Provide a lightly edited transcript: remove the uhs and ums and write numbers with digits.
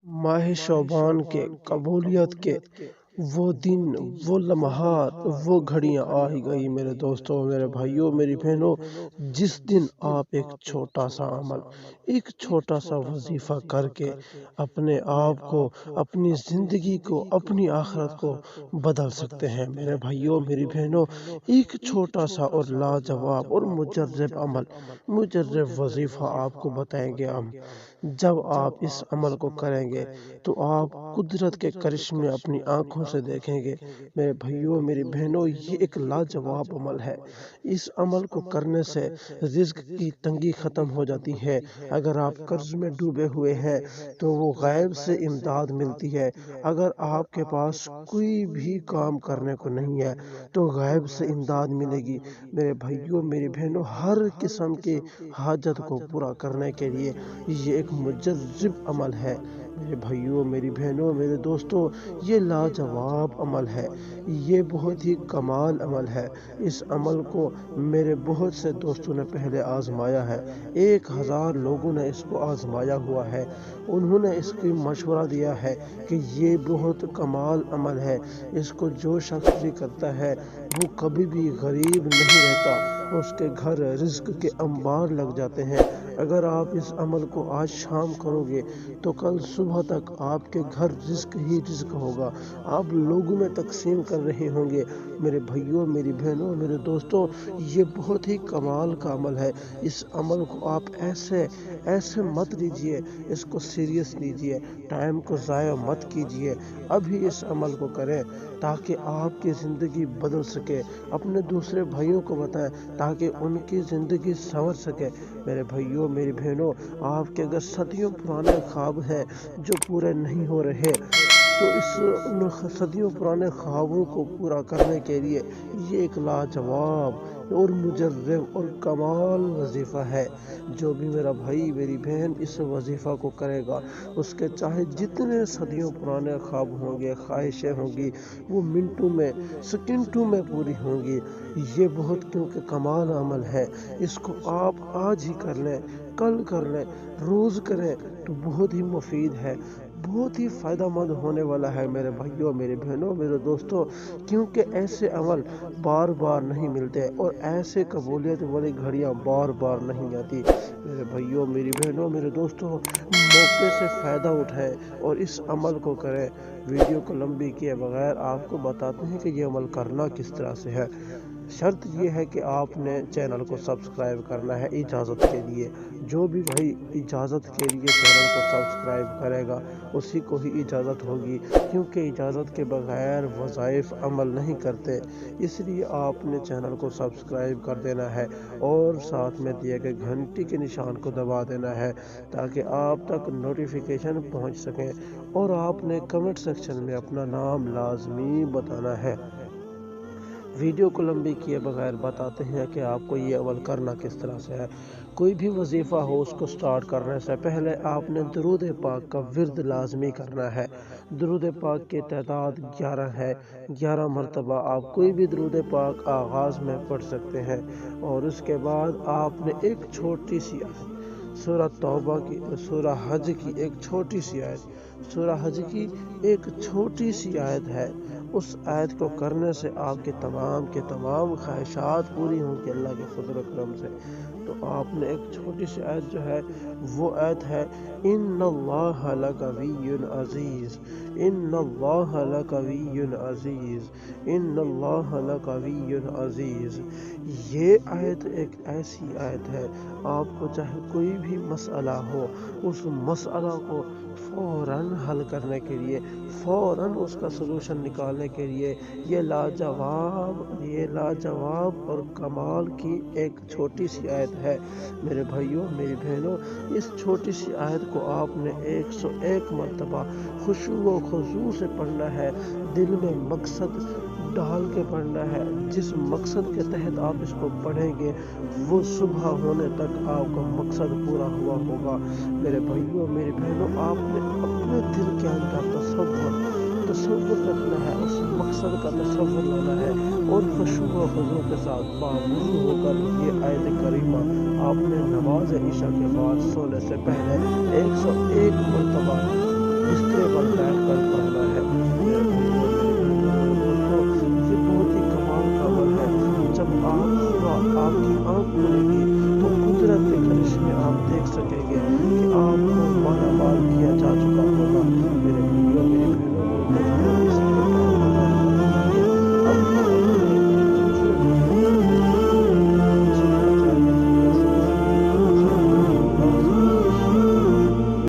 ماہ شعبان کے قبولیت کے وہ دن، وہ لمحات، وہ گھڑیاں آ ہی گئی میرے دوستوں، میرے بھائیوں، میری بہنوں، جس دن آپ ایک چھوٹا سا عمل، ایک چھوٹا سا وظیفہ کر کے اپنے آپ کو، اپنی زندگی کو، اپنی آخرت کو بدل سکتے ہیں میرے بھائیوں، میری بہنوں۔ ایک چھوٹا سا اور لاجواب اور مجرب عمل، مجرب وظیفہ آپ کو بتائیں گے ہم۔ جب آپ اس عمل کو کریں گے تو آپ قدرت کے کرشمے اپنی آنکھوں سے دیکھیں گے میرے بھائیوں، میری بہنوں۔ یہ ایک لاجواب عمل ہے۔ اس عمل کو کرنے سے رزق کی تنگی ختم ہو جاتی ہے۔ اگر آپ قرض میں ڈوبے ہوئے ہیں تو وہ غیب سے امداد ملتی ہے۔ اگر آپ کے پاس کوئی بھی کام کرنے کو نہیں ہے تو غیب سے امداد ملے گی میرے بھائیوں، میری بہنوں۔ ہر قسم کی حاجت کو پورا کرنے کے لیے یہ ایک مجرب عمل ہے میرے بھائیوں، میری بہنوں، میرے دوستوں۔ یہ لاجواب عمل ہے، یہ بہت ہی کمال عمل ہے۔ اس عمل کو میرے بہت سے دوستوں نے پہلے آزمایا ہے۔ 1000 لوگوں نے اس کو آزمایا ہوا ہے۔ انہوں نے اس کی مشورہ دیا ہے کہ یہ بہت کمال عمل ہے۔ اس کو جو شخص بھی کرتا ہے وہ کبھی بھی غریب نہیں رہتا، اس کے گھر رزق کے انبار لگ جاتے ہیں۔ اگر آپ اس عمل کو آج شام کرو گے تو کل صبح تک آپ کے گھر رزق ہی رزق ہوگا، آپ لوگوں میں تقسیم کر رہے ہوں گے میرے بھائیوں، میری بہنوں، میرے دوستوں۔ یہ بہت ہی کمال کا عمل ہے۔ اس عمل کو آپ ایسے مت لیجئے، اس کو سیریس لیجئے، ٹائم کو ضائع مت کیجئے۔ ابھی اس عمل کو کریں تاکہ آپ کی زندگی بدل سکے۔ اپنے دوسرے بھائیوں کو بتائیں تاکہ ان کی زندگی سنور سکے میرے بھائیوں، میری بہنوں۔ آپ کے اگر صدیوں پرانے خواب ہیں جو پورے نہیں ہو رہے تو ان صدیوں پرانے خوابوں کو پورا کرنے کے لیے یہ ایک لاجواب اور مجرب اور کمال وظیفہ ہے۔ جو بھی میرا بھائی، میری بہن اس وظیفہ کو کرے گا، اس کے چاہے جتنے صدیوں پرانے خواب ہوں گے، خواہشیں ہوں گی، وہ منٹوں میں، سیکنڈوں میں پوری ہوں گی۔ یہ بہت کیونکہ کمال عمل ہے۔ اس کو آپ آج ہی کر لیں، کل کر لیں، روز کریں تو بہت ہی مفید ہے، بہت ہی فائدہ مند ہونے والا ہے میرے بھائیوں، میرے بہنوں، میرے دوستوں۔ کیونکہ ایسے عمل بار بار نہیں ملتے اور ایسے قبولیت والی گھڑیاں بار بار نہیں آتی میرے بھائیوں، میری بہنوں، میرے دوستوں۔ موقع سے فائدہ اٹھائیں اور اس عمل کو کریں۔ ویڈیو کو لمبی کیے بغیر آپ کو بتاتے ہیں کہ یہ عمل کرنا کس طرح سے ہے۔ شرط یہ ہے کہ آپ نے چینل کو سبسکرائب کرنا ہے اجازت کے لیے۔ جو بھی بھائی اجازت کے لیے چینل کو سبسکرائب کرے گا اسی کو ہی اجازت ہوگی، کیونکہ اجازت کے بغیر وظائف عمل نہیں کرتے۔ اس لیے آپ نے چینل کو سبسکرائب کر دینا ہے اور ساتھ میں دیے گئے گھنٹی کے نشان کو دبا دینا ہے تاکہ آپ تک نوٹیفیکیشن پہنچ سکیں، اور آپ نے کمنٹ سیکشن میں اپنا نام لازمی بتانا ہے۔ ویڈیو کو لمبی کیے بغیر بتاتے ہیں کہ آپ کو یہ عمل کرنا کس طرح سے ہے۔ کوئی بھی وظیفہ ہو، اس کو سٹارٹ کرنے سے پہلے آپ نے درود پاک کا ورد لازمی کرنا ہے۔ درود پاک کی تعداد 11 ہے۔ 11 مرتبہ آپ کوئی بھی درود پاک آغاز میں پڑھ سکتے ہیں، اور اس کے بعد آپ نے ایک چھوٹی سی سورہ توبہ کی، سورہ حج کی ایک چھوٹی سی آیت، سورہ حج کی ایک چھوٹی سی آیت ہے، اس آیت کو کرنے سے آپ کے تمام خواہشات پوری ہوں گی اللہ کے فضل و کرم سے۔ تو آپ نے ایک چھوٹی سی آیت جو ہے وہ آیت ہے ان اللہ لقوی عزیز، ان اللہ لقوی عزیز، ان اللہ لقوی عزیز۔ یہ آیت ایک ایسی آیت ہے، آپ کو چاہے کوئی بھی مسئلہ ہو، اس مسئلہ کو فوراً حل کرنے کے لیے، فوراً اس کا سلوشن نکالنے کے لیے یہ لاجواب اور کمال کی ایک چھوٹی سی آیت ہے میرے بھائیوں، میری بہنوں۔ اس چھوٹی سی آیت کو آپ نے 101 مرتبہ خشوع و خضوع سے پڑھنا ہے، دل میں مقصد ڈال کے پڑھنا ہے۔ جس مقصد کے تحت آپ اس کو پڑھیں گے وہ صبح ہونے تک آپ کا مقصد پورا ہوا ہوگا میرے بھائیوں، میری بہنوں۔ آپ نے اپنے دل کے اندر تصور رکھنا ہے، اس مقصد کا تصور لانا ہے، اور خشوع و خضوع کے ساتھ باوضو ہو کر یہ آیت کریمہ آپ نے نماز عشاء کے بعد سونے سے پہلے 101 مرتبہ اس بسترے پر بیٹھ کر پڑھ